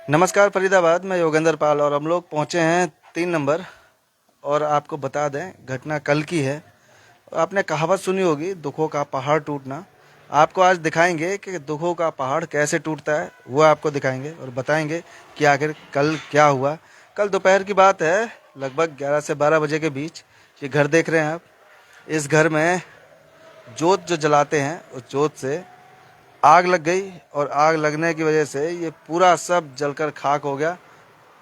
नमस्कार फरीदाबाद, मैं योगेंद्र पाल और हम लोग पहुंचे हैं 3 नंबर। और आपको बता दें, घटना कल की है। आपने कहावत सुनी होगी, दुखों का पहाड़ टूटना। आपको आज दिखाएंगे कि दुखों का पहाड़ कैसे टूटता है, वो आपको दिखाएंगे और बताएंगे कि आखिर कल क्या हुआ। कल दोपहर की बात है, लगभग 11 से 12 बजे के बीच। ये घर देख रहे हैं आप। इस घर में जोत जो जलाते हैं, उस जोत से आग लग गई और आग लगने की वजह से ये पूरा सब जलकर खाक हो गया।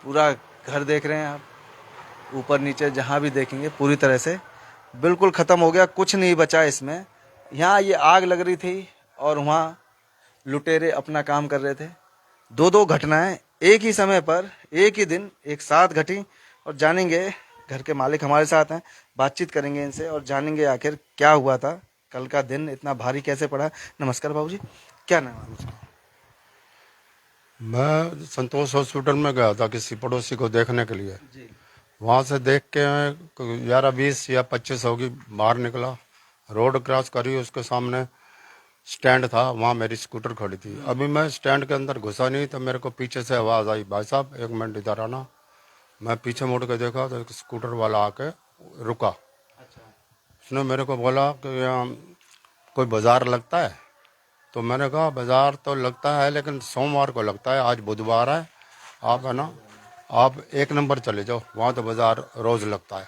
पूरा घर देख रहे हैं आप, ऊपर नीचे जहाँ भी देखेंगे पूरी तरह से बिल्कुल ख़त्म हो गया, कुछ नहीं बचा इसमें। यहाँ ये आग लग रही थी और वहाँ लुटेरे अपना काम कर रहे थे। दो दो घटनाएं एक ही समय पर, एक ही दिन एक साथ घटी। और जानेंगे, घर के मालिक हमारे साथ हैं, बातचीत करेंगे इनसे और जानेंगे आखिर क्या हुआ था, कल का दिन इतना भारी कैसे पड़ा। नमस्कार बाबूजी, क्या नाम है आपका? मैं संतोष हॉस्पिटल में गया था किसी पड़ोसी को देखने के लिए। जी। वहां से देख के मैं 11-20 या 25 होगी, बाहर निकला, रोड क्रॉस करी, उसके सामने स्टैंड था, वहां मेरी स्कूटर खड़ी थी। अभी मैं स्टैंड के अंदर घुसा नहीं तो मेरे को पीछे से आवाज़ आई, भाई साहब 1 मिनट इधर आना। मैं पीछे मुड़ के देखा तो एक स्कूटर वाला आके रुका। अच्छा। उसने मेरे को बोला कि यहाँ कोई बाजार लगता है? तो मैंने कहा बाजार तो लगता है लेकिन सोमवार को लगता है, आज बुधवार है, आप है ना, आप 1 नंबर चले जाओ, वहाँ तो बाजार रोज़ लगता है।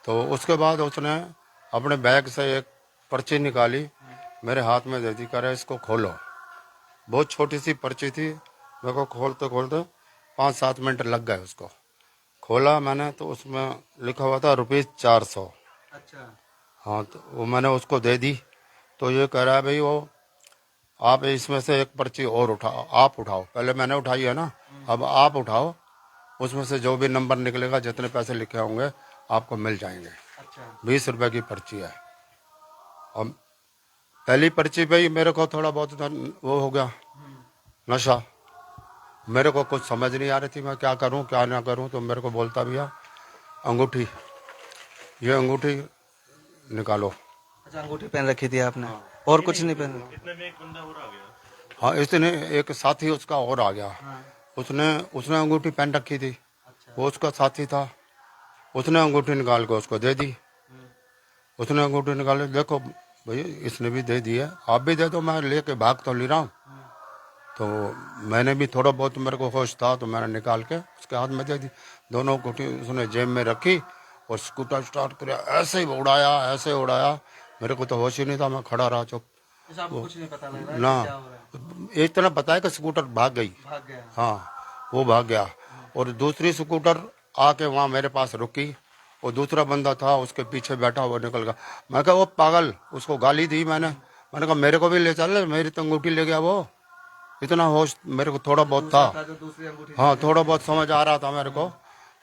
तो उसके बाद उसने अपने बैग से एक पर्ची निकाली, मेरे हाथ में दे दी, कह रहे इसको खोलो। बहुत छोटी सी पर्ची थी, मेरे को खोलते खोलते 5-7 मिनट लग गए उसको। खोला मैंने तो उसमें लिखा हुआ था ₹400। अच्छा। हाँ, तो वो मैंने उसको दे दी। तो ये कह रहा है भाई वो आप इसमें से एक पर्ची और उठाओ, आप उठाओ, पहले मैंने उठाई है ना, अब आप उठाओ, उसमें से जो भी नंबर निकलेगा, जितने पैसे लिखे होंगे आपको मिल जाएंगे। अच्छा। 20 रुपए की पर्ची है। और पहली पर्ची पे ही मेरे को थोड़ा बहुत वो हो गया, नशा। मेरे को कुछ समझ नहीं आ रही थी मैं क्या करूं क्या ना करूं। तो मेरे को बोलता भैया अंगूठी, ये अंगूठी निकालो। अच्छा, अंगूठी पहन रखी थी आपने और कुछ नहीं पहन? इतने में एक बंदा और आ गया। हाँ, इसने एक साथी उसका और आ गया। हाँ। उसने उसने अंगूठी पहन रखी थी, अच्छा। वो उसका साथी था। उसने अंगूठी निकाल के उसको दे दी। उसने अंगूठी निकाल के, देखो भैया इसने भी दे दी है, आप भी दे दो, मैं लेके भाग तो ले रहा हूँ। तो मैंने भी थोड़ा बहुत, मेरे को होश था तो मैंने निकाल के उसके हाथ में दे दी। दोनों अंगूठी उसने जेब में रखी और स्कूटर स्टार्ट किया, ऐसे ही उड़ाया, ऐसे उड़ाया। मेरे को तो होश ही नहीं था, मैं खड़ा रहा चुप। जैसे आपको कुछ नहीं पता लग रहा है ना, कि क्या हो रहा है? इतना पता है कि स्कूटर भाग गई। भाग गया। हाँ, वो भाग गया। और दूसरी स्कूटर आके वहाँ मेरे पास रुकी, और दूसरा बंदा था उसके पीछे बैठा हुआ निकल गया। मैं कहा वो पागल, उसको गाली दी मैंने कहा मेरे को भी ले चल, मेरी तो अंगूठी ले गया वो। इतना होश मेरे को थोड़ा बहुत था। दूसरा था जो दूसरी अंगूठी हाँ, थोड़ा बहुत समझ आ रहा था मेरे को।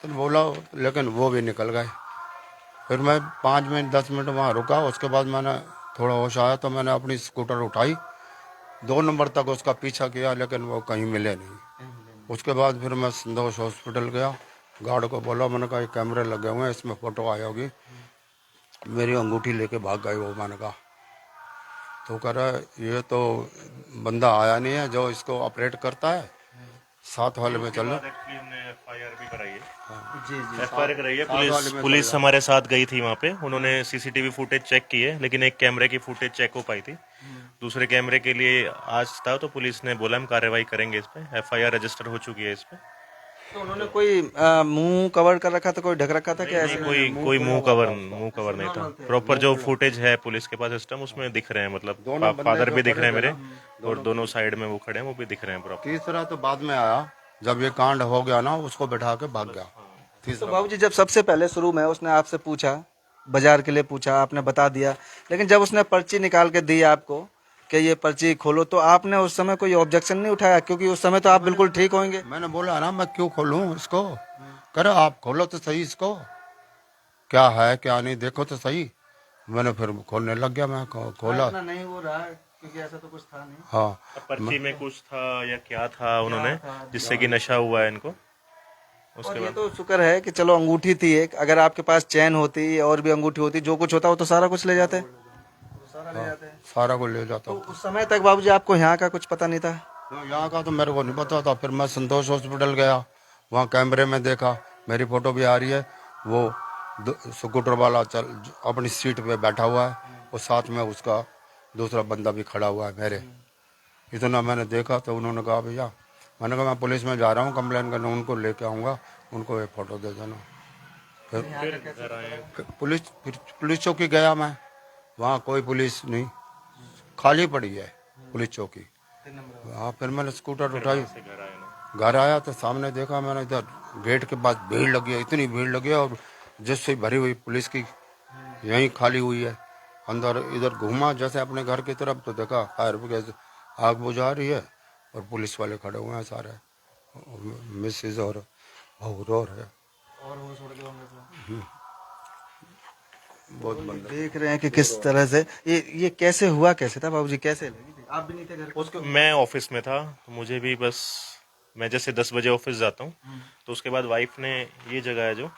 तो बोला, लेकिन वो भी निकल गए। फिर मैं 5 मिनट 10 मिनट वहाँ रुका, उसके बाद मैंने थोड़ा होश आया तो मैंने अपनी स्कूटर उठाई, 2 नंबर तक उसका पीछा किया लेकिन वो कहीं मिले नहीं। उसके बाद फिर मैं संतोष हॉस्पिटल गया, गार्ड को बोला, मैंने कहा ये कैमरे लगे हुए हैं, इसमें फ़ोटो आई होगी, मेरी अंगूठी लेके भाग गए वो। मैंने कहा, तो कह रहा है ये तो बंदा आया नहीं है जो इसको ऑपरेट करता है, साथ वाले में उसके चल। बाद एक्चुअली हमने एफआईआर भी कराई है। जी जी। एफआईआर कराई है, साथ वाले पुलिस में पुलिस चल। हमारे साथ गई थी वहाँ पे। उन्होंने सीसीटीवी फुटेज चेक की है, लेकिन एक कैमरे की फुटेज चेक हो पाई थी। दूसरे कैमरे के लिए आज था, तो पुलिस ने बोला हम कार्रवाई करेंगे इस पे। एफआईआर रजिस्टर हो चुकी है इस पे। तो उन्होंने कोई मुंह कवर कर रखा था, कोई ढक रखा था, क्या नहीं, ऐसे? कोई मुंह कवर नहीं था। प्रॉपर जो फुटेज है पुलिस के पास सिस्टम, उसमें दिख रहे हैं, मतलब दोनों बंदे फादर जो भी दिख खड़े रहे हैं थे मेरे, ना, और दोनों साइड में वो खड़े हैं, वो भी दिख रहे हैं प्रॉपर। तीसरा तो बाद में आया, जब ये कांड हो गया ना, उसको बैठा के भाग गया तो तीसरा। बाबूजी, जब सबसे पहले शुरू में उसने आपसे पूछा, बाजार के लिए पूछा, आपने बता दिया, लेकिन जब उसने पर्ची निकाल के दी आपको कि ये पर्ची खोलो, तो आपने उस समय कोई ऑब्जेक्शन नहीं उठाया? क्योंकि उस समय तो आप बिल्कुल ठीक होंगे। मैंने बोला ना, मैं क्यों खोलूं इसको, करे आप खोलो तो सही इसको, क्या है क्या नहीं देखो तो सही। मैंने फिर खोलने लग गया, मैं खोला। इतना नहीं हो रहा क्योंकि ऐसा तो कुछ था नहीं। हाँ, अब पर्ची में कुछ था या क्या था उन्होंने, था? जिससे कि नशा हुआ है इनको। और उसके ये बाद तो शुक्र है कि चलो अंगूठी थी एक, अगर आपके पास चैन होती और भी अंगूठी होती, जो कुछ होता वो तो सारा कुछ ले जाते। तो सारा ले जाते हैं। सारा को ले जाता तो हूँ। उस समय तक बाबूजी आपको यहाँ का कुछ पता नहीं था? यहाँ का तो मेरे को नहीं पता था। फिर मैं संतोष हॉस्पिटल गया, वहाँ कैमरे में देखा, मेरी फोटो भी आ रही है, वो स्कूटर वाला अपनी सीट पे बैठा हुआ है और साथ में उसका दूसरा बंदा भी खड़ा हुआ है मेरे। इतना मैंने देखा तो उन्होंने कहा भैया, मैंने कहा मैं पुलिस में जा रहा हूँ कंप्लेन करने, उनको लेके आऊँगा, उनको ये फ़ोटो दे देना। फिर पुलिस चौकी गया मैं, वहाँ कोई पुलिस नहीं, खाली पड़ी है पुलिस चौकी। हाँ, फिर मैंने स्कूटर उठाई, घर आया तो सामने देखा मैंने, इधर गेट के पास भीड़ लगी है, इतनी भीड़ लगी है, और जिससे भरी हुई पुलिस की यहीं खाली हुई है। अंदर इधर घूमा जैसे अपने घर की तरफ, तो देखा फायर ब्रिगेड आग बुझा रही है और पुलिस वाले खड़े हुए हैं सारे, मिसेज और बहू रो रहे हैं। और वो छोड़ के होंगे तो बहुत बंद देख रहे हैं कि किस तरह से ये कैसे हुआ, कैसे था बाबूजी, कैसे लगी थी? आप भी नहीं थे घर पे? उसको मैं ऑफिस में था, तो मुझे भी बस, मैं जैसे 10 बजे ऑफिस जाता हूँ, तो उसके बाद वाइफ ने ये जगह है जो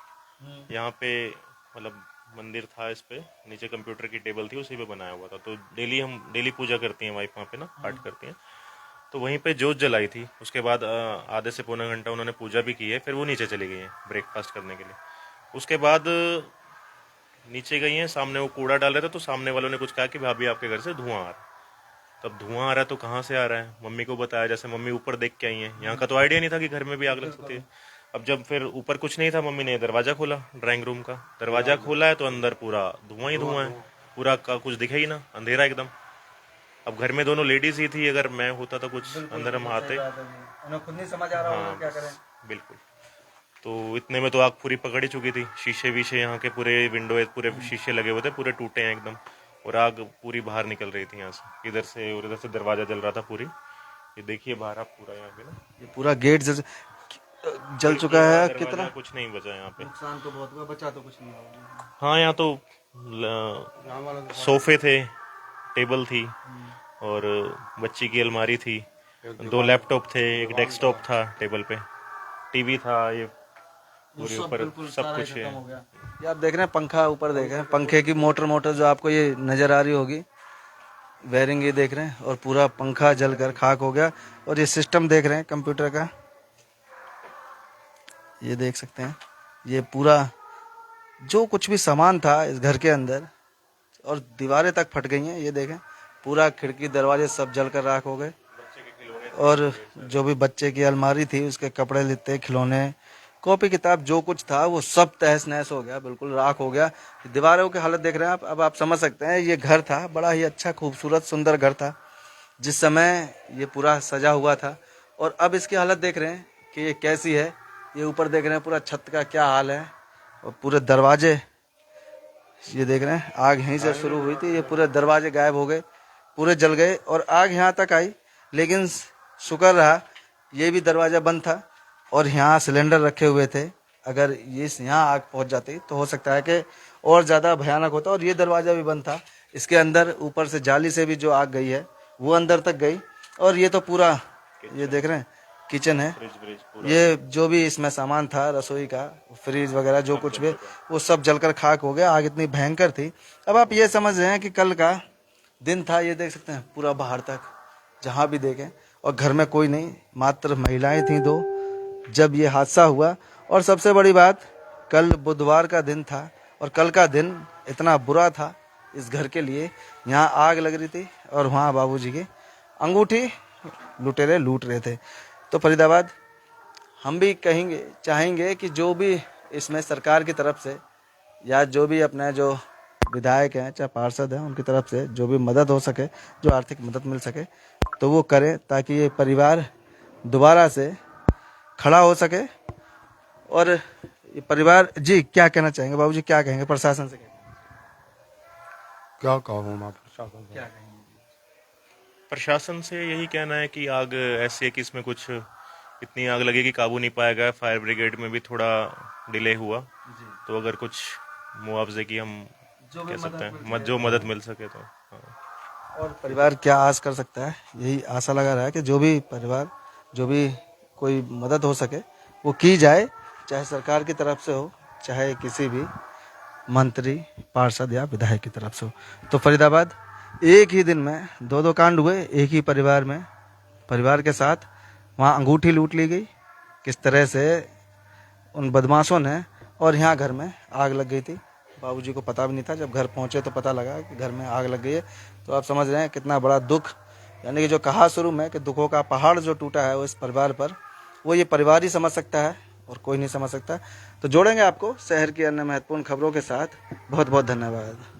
यहाँ पे, मतलब मंदिर था, इस पे नीचे कंप्यूटर की टेबल थी, उसी पे बनाया हुआ था। तो डेली पूजा करती हैं वाइफ वहाँ पे ना, पाठ करती हैं। तो वहीं पे जोत जलाई थी। उसके बाद आधे से पौना घंटा उन्होंने पूजा भी की है, फिर वो नीचे चली गई हैं ब्रेकफास्ट करने के लिए। उसके बाद नीचे गई हैं, सामने वो कूड़ा डाल रहे थे, तो सामने वालों ने कुछ कहा कि भाभी आपके घर से धुआं आ रहा है। तब धुआं आ रहा है तो कहाँ से आ रहा है, मम्मी को बताया, जैसे मम्मी ऊपर देख के आई हैं, यहाँ का तो आइडिया नहीं था कि घर में भी आग लग सकती है। अब जब फिर ऊपर कुछ नहीं था, मम्मी ने दरवाजा खोला, ड्राइंग रूम का दरवाजा खोला है, तो अंदर पूरा धुआं ही धुआं है, पूरा का कुछ दिखे ही ना, अंधेरा एकदम। अब घर में दोनों लेडीज ही थी, अगर मैं होता तो कुछ अंदर हम आते। उन्हें खुद नहीं समझ आ रहा होगा क्या करें। बिल्कुल। तो इतने में तो आग पूरी पकड़ ही चुकी थी, शीशे वीशे यहाँ के पूरे विंडो पूरे शीशे लगे हुए थे, पूरे टूटे हैं एकदम, और आग पूरी बाहर निकल रही थी यहाँ से, इधर से और इधर से दरवाजा जल रहा था पूरी। ये देखिए बाहर आप पूरा यहाँ पे ना, ये पूरा गेट जल चुका है। दरवाजा, कितना कुछ नहीं बचा यहाँ पे। नुकसान तो बहुत हुआ, बचा तो कुछ नहीं हुआ। हाँ, यहाँ तो सोफे थे, टेबल थी, और बच्ची की अलमारी थी, 2 लैपटॉप थे, एक डेस्कटॉप था टेबल पे, टीवी था, ये पूरे ऊपर सब कुछ है। ये आप देख रहे हैं पंखा, ऊपर देख रहे हैं पंखे की मोटर जो आपको ये नजर आ रही होगी, वायरिंग ये देख रहे हैं, और पूरा पंखा जलकर खाक हो गया। और ये सिस्टम देख रहे हैं कंप्यूटर का, ये देख सकते हैं, ये पूरा जो कुछ भी सामान था इस घर के अंदर, और दीवारें तक फट गई हैं। ये देखें, पूरा खिड़की दरवाजे सब जलकर राख हो गए, और जो भी बच्चे की अलमारी थी, उसके कपड़े लित्ते, खिलौने, कॉपी किताब, जो कुछ था वो सब तहस नहस हो गया, बिल्कुल राख हो गया। दीवारों की हालत देख रहे हैं आप। अब आप समझ सकते हैं, ये घर था बड़ा ही अच्छा, खूबसूरत, सुंदर घर था जिस समय ये पूरा सजा हुआ था, और अब इसकी हालत देख रहे हैं कि ये कैसी है। ये ऊपर देख रहे हैं पूरा छत का क्या हाल है, और पूरे दरवाजे ये देख रहे हैं, आग यहीं से शुरू हुई थी, ये पूरे दरवाजे गायब हो गए, पूरे जल गए, और आग यहाँ तक आई। लेकिन शुक्र रहा ये भी दरवाजा बंद था, और यहाँ सिलेंडर रखे हुए थे। अगर ये यहाँ आग पहुँच जाती तो हो सकता है कि और ज़्यादा भयानक होता। और ये दरवाज़ा भी बंद था, इसके अंदर ऊपर से जाली से भी जो आग गई है वो अंदर तक गई। और ये तो पूरा, ये देख रहे हैं किचन है, ये जो भी इसमें सामान था रसोई का, फ्रिज वगैरह जो कुछ भी, वो सब जलकर खाक हो गया। आग इतनी भयंकर थी। अब आप ये समझ रहे हैं कि कल का दिन था, ये देख सकते हैं पूरा बाहर तक जहाँ भी देखें, और घर में कोई नहीं, मात्र महिलाएं थी 2 जब ये हादसा हुआ। और सबसे बड़ी बात, कल बुधवार का दिन था, और कल का दिन इतना बुरा था इस घर के लिए। यहाँ आग लग रही थी, और वहाँ बाबूजी की अंगूठी लुटेरे लूट रहे थे। तो फरीदाबाद हम भी कहेंगे, चाहेंगे कि जो भी इसमें सरकार की तरफ से, या जो भी अपने जो विधायक हैं, चाहे पार्षद हैं, उनकी तरफ से जो भी मदद हो सके, जो आर्थिक मदद मिल सके, तो वो करें, ताकि ये परिवार दोबारा से खड़ा हो सके। और ये परिवार, जी क्या कहना चाहेंगे बाबूजी, क्या कहेंगे प्रशासन से? क्या कहूँ मैं प्रशासन से? क्या कहेंगे? प्रशासन से यही कहना है कि आग ऐसी है कि इसमें कुछ इतनी आग लगी कि काबू नहीं पाया गया। फायर ब्रिगेड में भी थोड़ा डिले हुआ, तो अगर कुछ मुआवजे की हम कह सकते हैं, जो मदद मिल सके तो। हाँ। और परिवार क्या आस कर सकता है, यही आशा लगा रहा है कि जो भी परिवार, जो भी कोई मदद हो सके वो की जाए, चाहे सरकार की तरफ से हो, चाहे किसी भी मंत्री, पार्षद या विधायक की तरफ से हो। तो फरीदाबाद एक ही दिन में 2 कांड हुए, एक ही परिवार में परिवार के साथ वहाँ अंगूठी लूट ली गई, किस तरह से उन बदमाशों ने, और यहाँ घर में आग लग गई थी। बाबूजी को पता भी नहीं था, जब घर पहुँचे तो पता लगा कि घर में आग लग गई है। तो आप समझ रहे हैं कितना बड़ा दुख, यानी कि जो कहा शुरू में कि दुखों का पहाड़ जो टूटा है वो इस परिवार पर, वो ये परिवार ही समझ सकता है और कोई नहीं समझ सकता। तो जोड़ेंगे आपको शहर की अन्य महत्वपूर्ण खबरों के साथ। बहुत बहुत धन्यवाद।